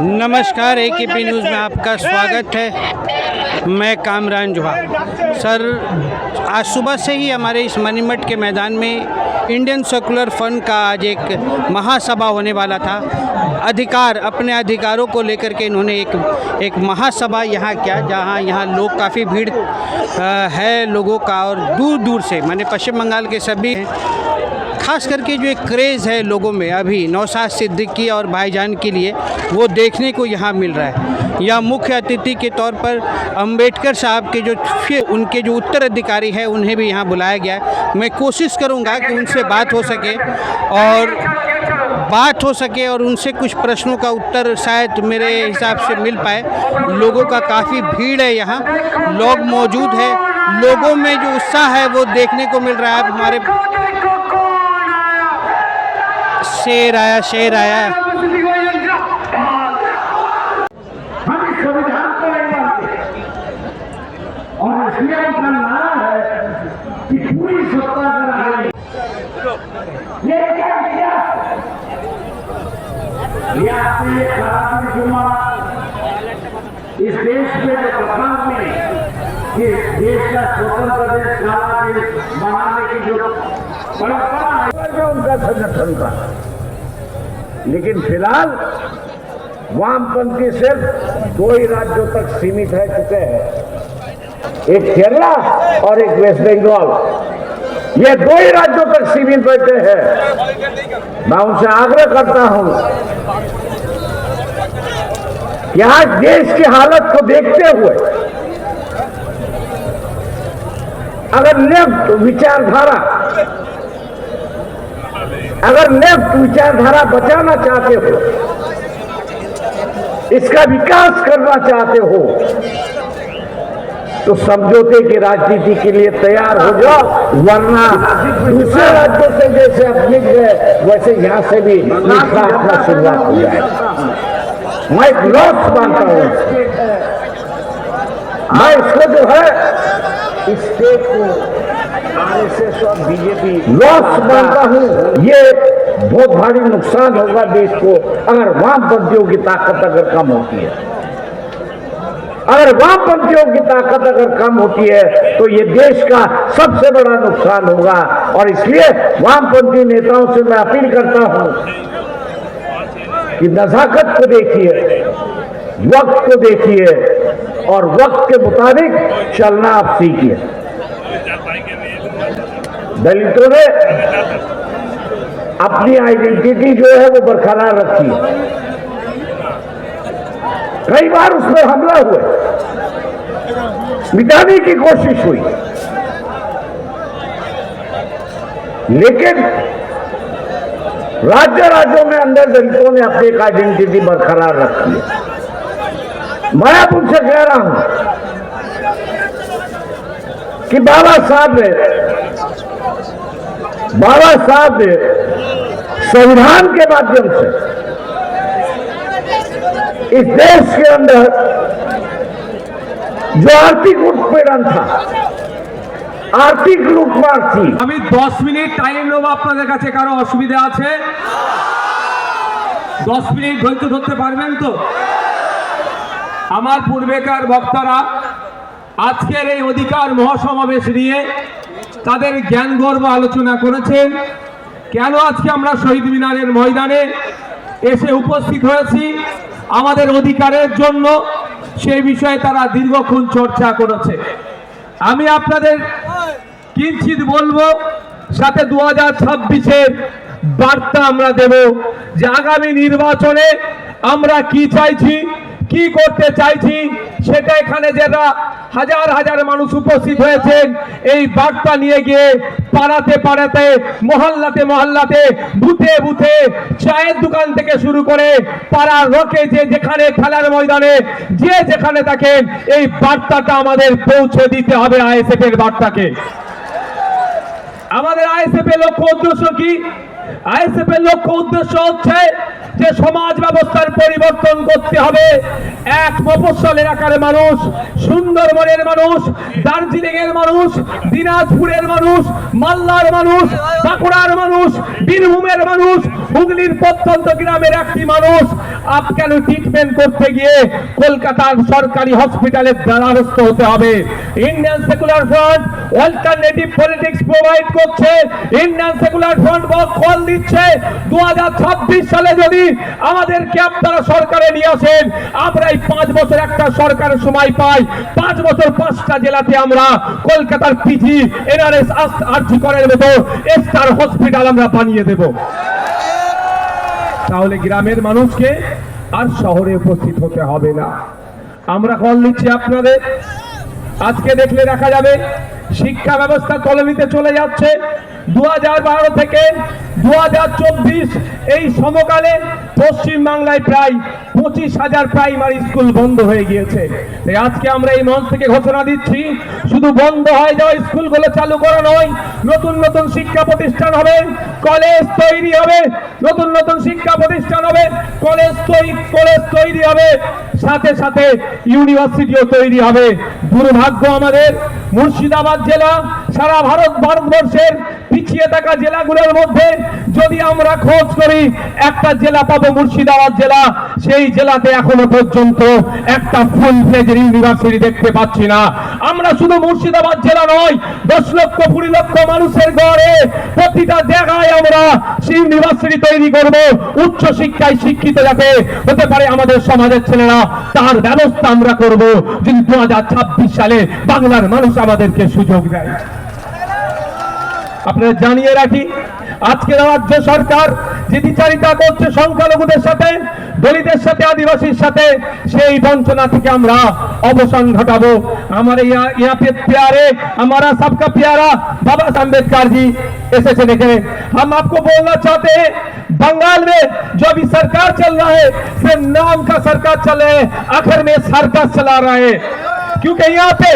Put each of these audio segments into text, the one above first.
नमस्कार, AKP news में आपका स्वागत है। मैं कामरान जोहार। सर, आज सुबह से ही हमारे इस मनीमठ के मैदान में इंडियन सेकुलर फंड का आज एक महासभा होने वाला था। अपने अधिकारों को लेकर के इन्होंने एक महासभा यहाँ किया, जहाँ यहाँ लोग काफ़ी भीड़ है लोगों का, और दूर दूर से माने पश्चिम बंगाल के सभी, खास करके जो एक क्रेज़ है लोगों में अभी नौशाद सिद्दीकी और भाईजान के लिए, वो देखने को यहाँ मिल रहा है। यहाँ मुख्य अतिथि के तौर पर अंबेडकर साहब के उनके जो उत्तराधिकारी है उन्हें भी यहाँ बुलाया गया है। मैं कोशिश करूँगा कि उनसे बात हो सके और उनसे कुछ प्रश्नों का उत्तर शायद मेरे हिसाब से मिल पाए। लोगों का काफ़ी भीड़ है, यहाँ लोग मौजूद है। लोगों में जो उत्साह है वो देखने को मिल रहा है। हमारे शेर आया हम संविधान को नहीं मानते और इसलिए उनका नारा है कि पूरी सत्ता कराएंगे। ये क्या किया? रियासती खराब जुमा इस देश में जो बदलाव में कि देश का स्वतंत्र देश काला देश बनाने की जो परंपरा है उनका संगठन था, लेकिन फिलहाल वामपंथी सिर्फ दो ही राज्यों तक सीमित है चुके हैं, एक केरला और एक वेस्ट बंगाल। ये दो ही राज्यों तक सीमित बैठे हैं। मैं उनसे आग्रह करता हूं कि आज देश की हालत को देखते हुए अगर लेफ्ट विचारधारा बचाना चाहते हो, इसका विकास करना चाहते हो, तो समझौते की राजनीति के लिए तैयार हो जाओ, वरना दूसरे राज्यों से जैसे अब मिल गए वैसे यहां से भी अपना शुरुआत हो जाए। मैं एक लॉस मानता हूं, मैं इसको जो है स्टेट को आरएसएस और बीजेपी लॉस मानता हूं। ये बहुत भारी नुकसान होगा देश को अगर वामपंथियों की ताकत अगर कम होती है। अगर वामपंथियों की ताकत अगर कम होती है तो ये देश का सबसे बड़ा नुकसान होगा। और इसलिए वामपंथी नेताओं से मैं अपील करता हूं कि नजाकत को देखिए, वक्त को देखिए और वक्त के मुताबिक चलना आप सीखिए। दलितों ने अपनी आइडेंटिटी जो है वो बरकरार रखी है। कई बार उस पर हमला हुए, मिटाने की कोशिश हुई, लेकिन राज्यों में अंदर दलितों ने अपनी एक आइडेंटिटी बरकरार रखी है। मैं अब उनसे कह रहा हूं कि बाबा साहब ने संविधान के माध्यम से इस देश के अंदर जो आर्थिक उत्पीड़न था, आर्थिक लूटमार थी। আমি 10 মিনিট টাইম নেব আপনাদের কাছে, কারো অসুবিধা আছে? 10 মিনিট ধৈর্য ধরতে পারবেন তো? আমার পূর্বেকার বক্তারা আজকের এই অধিকার মহাসমাবেশ নিয়ে তাদের জ্ঞান গর্ব আলোচনা করেছেন। কেন আজকে আমরা শহীদ মিনারের ময়দানে এসে উপস্থিত হয়েছি আমাদের অধিকারের জন্য, সেই বিষয়ে তারা দীর্ঘক্ষণ চর্চা করেছে। আমি আপনাদের কিঞ্চিত বলবো, সাথে 2026-এর বার্তা আমরা দেব যে আগামী নির্বাচনে আমরা কি চাইছি, কি করতে চাইছি, সেটা এখানে যারা হাজার হাজার মানুষ উপস্থিত হয়েছেন এই বার্তা নিয়ে গিয়ে পাড়াতে পাড়াতে, মহল্লাতে মহল্লাতে, বুথে বুথে, চায়ের দোকান থেকে শুরু করে পাড়ার রকে যে যেখানে, খেলার ময়দানে যে যেখানে থাকেন, এই বার্তাটা আমাদের পৌঁছে দিতে হবে। আইএসএফ এর বার্তাকে, আমাদের আইএসএফ এর লক্ষ্য উদ্দেশ্য কি? আইএসএফ এর লক্ষ্য উদ্দেশ্য হচ্ছে যে সমাজ ব্যবস্থার পরিবর্তন করতে হবে। এক মফস্বল এলাকার মানুষ, সুন্দরবনের মানুষ, দার্জিলিং এর মানুষ, দিনাজপুরের মানুষ, মালদার মানুষ, বাঁকুড়ার মানুষ, বীরভূমের মানুষ, হুগলির প্রত্যন্ত গ্রামের একটি মানুষ আপ কেন ট্রিটমেন্ট করতে গিয়ে কলকাতার সরকারি হসপিটালের দ্বারস্থ হতে হবে? Indian secular front alternative politics provide করছে, ইন্ডিয়ান সেকুলার ফ্রন্ট কল দিচ্ছে 2026 সালে যদি আমাদেরকে আপনারা সরকারে নিয়ে আসেন, আমরা এই 5 বছর একটা সরকারের সময় পাই, 5 বছর 5টা জেলাতে আমরা কলকাতার পিজি এনআরএস আরজি করের মতো স্টার হসপিটাল আমরা বানিয়ে দেব। তাহলে গ্রামের মানুষকে আর শহরে উপস্থিত হতে হবে না। আমরা কল দিচ্ছি আপনাদের। আজকে দেখলে দেখা যাবে শিক্ষা ব্যবস্থা কলোনিতে চলে যাচ্ছে। 2012 থেকে 2024 এই সমকালে পশ্চিমবাংলায় প্রায় 25,000 প্রাইমারি স্কুল বন্ধ হয়ে গিয়েছে। তাই আজকে আমরা এই মঞ্চ থেকে ঘোষণা দিচ্ছি, শুধু বন্ধ হয়ে যাওয়া স্কুলগুলো চালু করা নয়, নতুন নতুন শিক্ষা প্রতিষ্ঠান হবে, কলেজ তৈরি হবে, নতুন নতুন শিক্ষা প্রতিষ্ঠান হবে, কলেজ তৈরি হবে, সাথে সাথে ইউনিভার্সিটিও তৈরি হবে। দুর্ভাগ্য আমাদের মুর্শিদাবাদ জেলা সারা ভারতবর্ষের পিছিয়ে থাকা জেলাগুলোর মধ্যে যদি আমরা খোঁজ করি একটা জেলা পাবো মুর্শিদাবাদ জেলা। সেই জেলাতে এখনো পর্যন্ত একটা ফুল ফ্লেজের ইউনিভার্সিটি দেখতে পাচ্ছি না। আমরা শুধু মুর্শিদাবাদ জেলা নয়, 10 লক্ষ 20 লক্ষ মানুষের ঘরে প্রতিটা জায়গায় আমরা সেই ইউনিভার্সিটি তৈরি করব। উচ্চ শিক্ষায় শিক্ষিত যাতে হতে পারে আমাদের সমাজের ছেলেরা, তার ব্যবস্থা আমরা করব যদি 2026 সালে বাংলার মানুষ আমাদেরকে সুযোগ দেয়। আপনারা জানিয়ে রাখি, আজকে রাজ্য সরকার যে বিচারিতা করছে সংখ্যালঘুদের সাথে, দলিতের সাথে, আদিবাসীর সাথে, সেই বঞ্চনা থেকে আমরা অবসান ঘটাবো। हमारे यहाँ पे प्यारे, हमारा सबका प्यारा बाबा साहब अम्बेडकर जी ऐसे चले गए। हम आपको बोलना चाहते हैं, बंगाल में जो अभी सरकार चल रहा है सिर्फ नाम का सरकार चल रहा है, आखिर में सरकार चला रहा है। क्योंकि यहाँ पे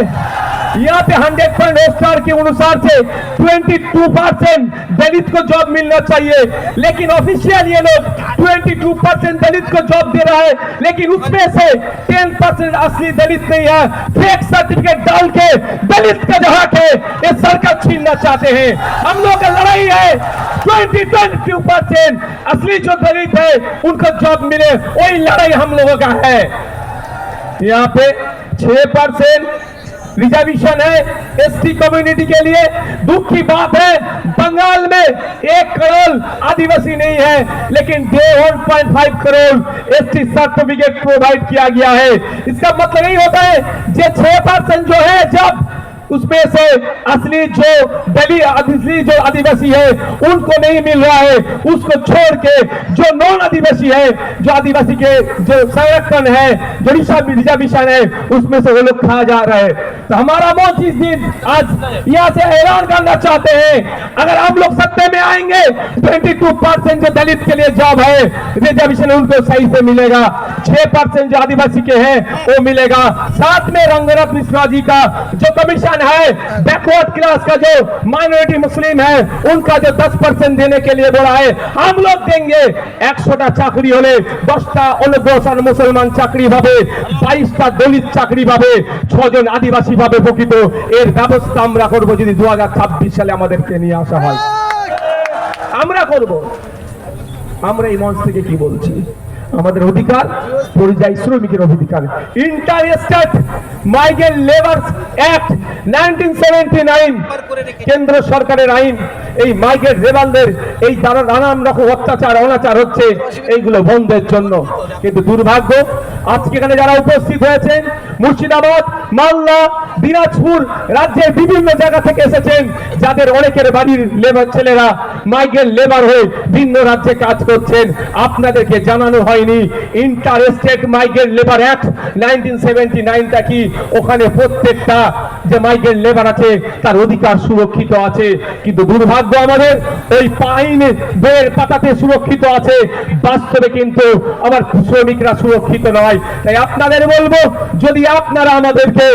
100% रोस्टर के अनुसार से 22% दलित को जॉब मिलना चाहिए, लेकिन ऑफिशियल ये लोग 22% दलित को जॉब दे रहा है, लेकिन उसमें से 10% असली दलित नहीं है। फेक सर्टिफिकेट डाल के दलित का जगह के ये सरकार छीनना चाहते हैं। हम लोग का लड़ाई है 22% असली जो दलित है उनको जॉब मिले, वही लड़ाई हम लोगों का है। यहाँ पे 6% रिजर्वेशन है एसटी कम्युनिटी के लिए। दुख की बात है, बंगाल में 1 करोड़ आदिवासी नहीं है, लेकिन 1.5 करोड़ एसटी सर्टिफिकेट प्रोवाइड किया गया है। इसका मतलब नहीं होता है जो 6% जो है, जब उसमें से असली जो आदिवासी है उनको नहीं मिल रहा है, उसको छोड़ के जो नॉन आदिवासी है, जो आदिवासी के जो संरक्षण है, जो रिजर्वेशन है, उसमें से वो लोग खा जा रहे हैं। तो हमारा मौत इस दिन आज यहाँ से ऐलान करना चाहते हैं, अगर हम लोग सत्ते में आएंगे 22% जो दलित के लिए जॉब है, रिजर्वेशन उनको सही से मिलेगा, 6% जो आदिवासी के हैं वो मिलेगा। साथ में रंगनाथ मिश्रा जी का जो कमीशन है, बैकवर्ड क्लास का जो माइनॉरिटी मुस्लिम है उनका जो 10% देने के लिए बोला है, हम लोग देंगे। 100টা চাকরি হলে 10টা অনগ্রসর মুসলমান চাকরি পাবে, 22টা দলিত চাকরি পাবে, 6 জন আদিবাসী পাবে প্রকৃত। এর ব্যবস্থা আমরা করব যদি 2026 সালে আমাদেরকে নিয়ে আসা হয়, আমরা করব। আমরা এই মঞ্চ থেকে কি বলছি, আমাদের অধিকার পরিযায়ী শ্রমিকের অধিকার। Inter state migrant labour act 1979 কেন্দ্র সরকারের আইন, এই মাইগ্রেন্ট লেবারদের এই যারা নানান রকম অত্যাচার অনাচার হচ্ছে এইগুলো বন্ধের জন্য। কিন্তু দুর্ভাগ্য আজকে এখানে যারা উপস্থিত হয়েছেন, মুর্শিদাবাদ, মালদা, দিনাজপুর রাজ্যের বিভিন্ন জায়গা থেকে এসেছেন, যাদের অনেকের বাড়ির লেবার ছেলেরা মাইগ্রেন্ট লেবার হয়ে ভিন্ন রাজ্যে কাজ করছেন। আপনাদেরকে জানানো হয়নি inter state migrant labour act 1979টা কি, ওখানে প্রত্যেকটা যে মাইগ্রেন্ট লেবার আছে তার অধিকার সুরক্ষিত আছে। কিন্তু দুর্ভাগ্য আমাদের ওই আইনের বইয়ের পাতাতে সুরক্ষিত আছে, বাস্তবে কিন্তু আমার শ্রমিকরা সুরক্ষিত নয়। তাই আপনাদের বলবো, যদি আপনারা আমাদেরকে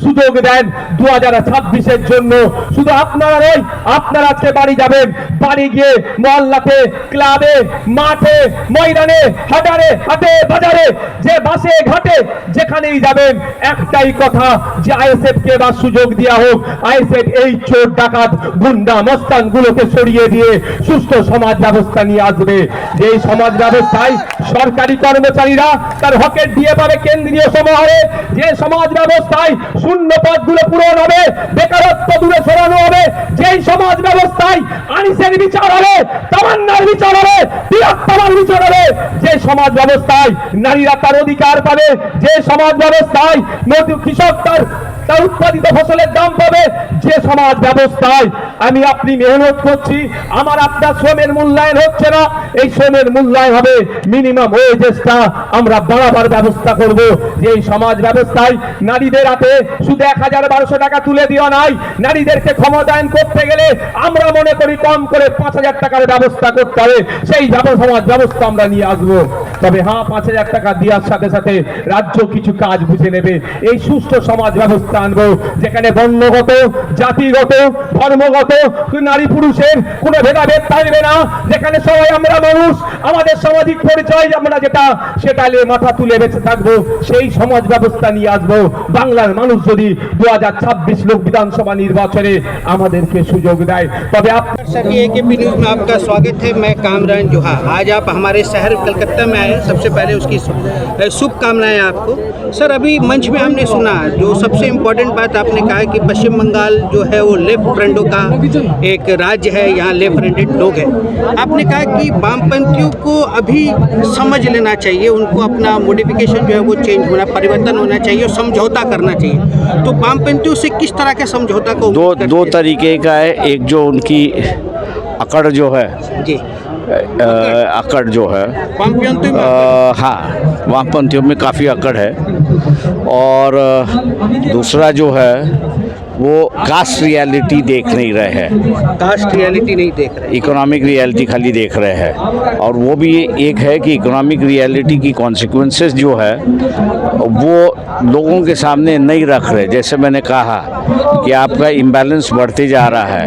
সুযোগ দেন 2026-এর জন্য, শুধু আপনারা নয়, আপনারা আজকে বাড়ি যাবেন, বাড়ি গিয়ে মহল্লাতে, ক্লাবে, মাঠে, ময়দানে, হাটে বাজারে, যে বাসে ঘাটে যেখানেই যাবেন, একটাই কথা যে আইএসএফ কে বা সুযোগ দেওয়া হোক। আইএসএফ এই চোর ডাকাত গুন্ডা মস্ত অবস্থানগুলোকে সরিয়ে দিয়ে সুস্থ সমাজ ব্যবস্থা নিয়ে আসবে। যেই সমাজ ব্যবস্থায় সরকারি কর্মচারীরা তার হকের দিয়ে পাবে কেন্দ্রীয় সমাহারে, যে সমাজ ব্যবস্থায় শূন্য পদগুলো পূরণ হবে, বেকারত্ব দূরে সরানো হবে, যেই সমাজ ব্যবস্থায় আনিসের বিচার হবে, তামান্নার বিচার হবে, তিলোত্তমার বিচার হবে, যে সমাজ ব্যবস্থায় নারীরা তার অধিকার পাবে, যে সমাজ ব্যবস্থায় কৃষক তার উৎপাদিত ফসলের দাম পাবে, যে সমাজ ব্যবস্থায় আমি আপনি মেহনত করছি, আমার আপনার শ্রমের মূল্যায়ন হচ্ছে না, এই শ্রমের মূল্যায়ন হবে, মিনিমাম ওয়েজেসটা আমরা বাড়াবার ব্যবস্থা করব। যে এই সমাজ ব্যবস্থায় নারীদের হাতে শুধু 1012 টাকা তুলে দেওয়া নাই, নারীদেরকে ক্ষমতায়ন করতে গেলে আমরা মনে করি কম করে 5000 টাকার ব্যবস্থা করতে হবে। সেই সমাজ ব্যবস্থা আমরা নিয়ে আসবো। তবে হ্যাঁ, 5000 টাকা দেওয়ার সাথে সাথে রাজ্য কিছু কাজ বুঝে নেবে। এই সুস্থ সমাজ ব্যবস্থা আনবো যেখানে বর্ণগত, জাতিগত, ধর্মগত, নারী পুরুষের কোনো ভেদাভেদ থাকবে না, যেখানে সবাই আমরা মানুষ, আমাদের সামাজিক পরিচয় আমরা যেটা সেটা নিয়ে মাথা তুলে বেঁচে থাকবো। সেই সমাজ ব্যবস্থা নিয়ে আসবো। বাংলার মানুষ যদি 2026 লোক বিধানসভা নির্বাচনে আমাদেরকে সুযোগ দেয়, তবে सर AKP न्यूज़ में आपका स्वागत है। मैं कामरान जोहा। आज आप हमारे शहर कलकत्ता में आए हैं। सबसे पहले उसकी शुभकामनाएं आपको। सर, अभी मंच में हमने सुना जो सबसे इम्पोर्टेंट बात आपने कहा कि पश्चिम बंगाल जो है वो लेफ्ट फ्रंटों का एक राज्य है, यहाँ लेफ्ट फ्रंटेड लोग हैं। आपने कहा कि वामपंथियों को अभी समझ लेना चाहिए, उनको अपना मॉडिफिकेशन जो है वो चेंज होना, परिवर्तन होना चाहिए और समझौता करना चाहिए। तो वामपंथियों से किस तरह के समझौता को दो तरीके का है। एक जो उनकी अकड़ जो है, जी अकड़ जो है, वामपंथियों में हाँ, वामपंथियों में काफ़ी अकड़ है। और दूसरा जो है वो कास्ट रियलिटी देख नहीं रहे हैं, कास्ट रियलिटी नहीं देख रहे। इकोनॉमिक रियलिटी खाली देख रहे हैं। और वो भी एक है कि इकोनॉमिक रियलिटी की कॉन्सिक्वेंसेस जो है वो लोगों के सामने नहीं रख रहे। जैसे मैंने कहा कि आपका इम्बैलेंस बढ़ते जा रहा है,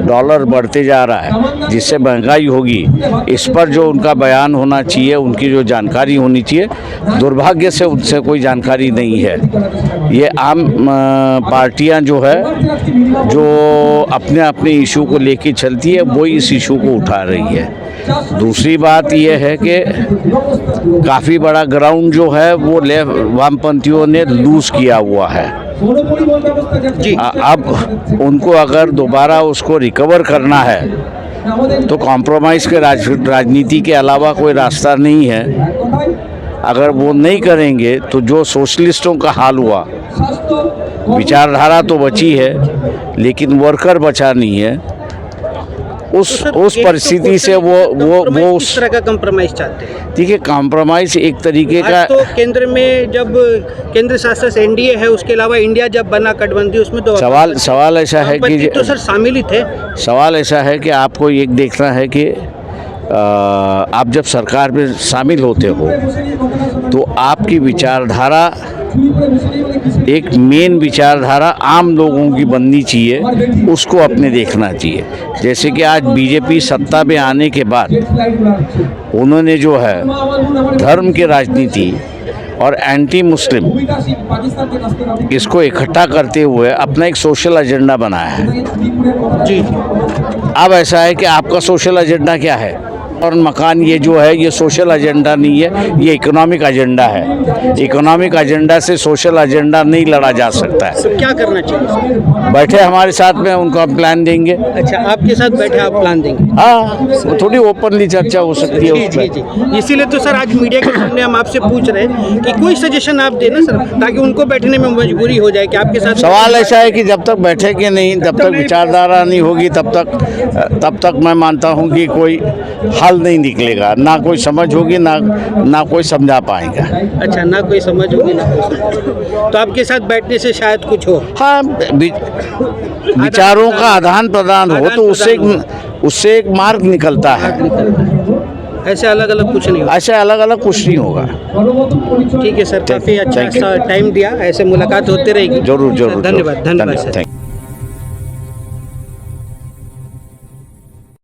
डॉलर बढ़ते जा रहा है, जिससे महंगाई होगी, इस पर जो उनका बयान होना चाहिए, उनकी जो जानकारी होनी चाहिए, दुर्भाग्य से उनसे कोई जानकारी नहीं है। ये आम पार्टियां जो है जो अपने अपने इशू को लेके चलती है, वो इस इशू को उठा रही है। दूसरी बात यह है कि काफ़ी बड़ा ग्राउंड जो है वो वामपंथियों ने लूज़ किया हुआ है। जी अब उनको अगर दोबारा उसको रिकवर करना है तो कॉम्प्रोमाइज़ के राजनीति के अलावा कोई रास्ता नहीं है। अगर वो नहीं करेंगे तो जो सोशलिस्टों का हाल हुआ, विचारधारा तो बची है लेकिन वर्कर बचा नहीं है, उस परिस्थिति से वो किस तरह का कंप्रोमाइज चाहते हैं? देखिए, कॉम्प्रोमाइज़ एक तरीके का, तो केंद्र में जब केंद्र शासित एनडीए है, उसके अलावा इंडिया जब बना गठबंधन, उसमें तो सवाल ऐसा है कि तो सर शामिल ही थे। सवाल ऐसा है कि आपको एक देखना है कि आप जब सरकार में शामिल होते हो तो आपकी विचारधारा एक मेन विचारधारा आम लोगों की बननी चाहिए, उसको अपने देखना चाहिए। जैसे कि आज बीजेपी सत्ता में आने के बाद उन्होंने जो है धर्म की राजनीति और एंटी मुस्लिम इसको इकट्ठा करते हुए अपना एक सोशल एजेंडा बनाया है। जी अब ऐसा है कि आपका सोशल एजेंडा क्या है? और मकान, ये जो है ये सोशल एजेंडा नहीं है, ये इकोनॉमिक एजेंडा है। इकोनॉमिक एजेंडा से सोशल एजेंडा नहीं लड़ा जा सकता है। तो क्या करना चाहिए सर? बैठे हमारे साथ में, उनको हम प्लान देंगे। अच्छा, आपके साथ बैठे आप प्लान देंगे? हाँ, थोड़ी ओपनली चर्चा हो सकती है जी उसमें। जी जी, इसीलिए तो सर आज मीडिया के सामने हम आपसे पूछ रहे हैं कि कोई सजेशन आप देना सर, ताकि उनको बैठने में मजबूरी हो जाए कि आपके साथ। सवाल ऐसा है कि जब तक बैठेंगे नहीं, जब तक विचारधारा नहीं होगी, तब तक मैं मानता हूँ कि कोई हल नहीं निकलेगा, ना कोई समझ होगी, ना कोई समझा पाएगा। अच्छा, ना कोई समझ होगी ना कोई समझ। तो आपके साथ बैठने से शायद कुछ हो। हाँ, विचारों का आदान प्रदान हो तो उससे एक मार्ग निकलता है। ऐसे अलग अलग कुछ नहीं होगा। ऐसे अलग अलग कुछ नहीं होगा। ठीक है सर, काफ़ी अच्छा टाइम दिया, ऐसे मुलाकात होते रहेगी। जरूर धन्यवाद सर।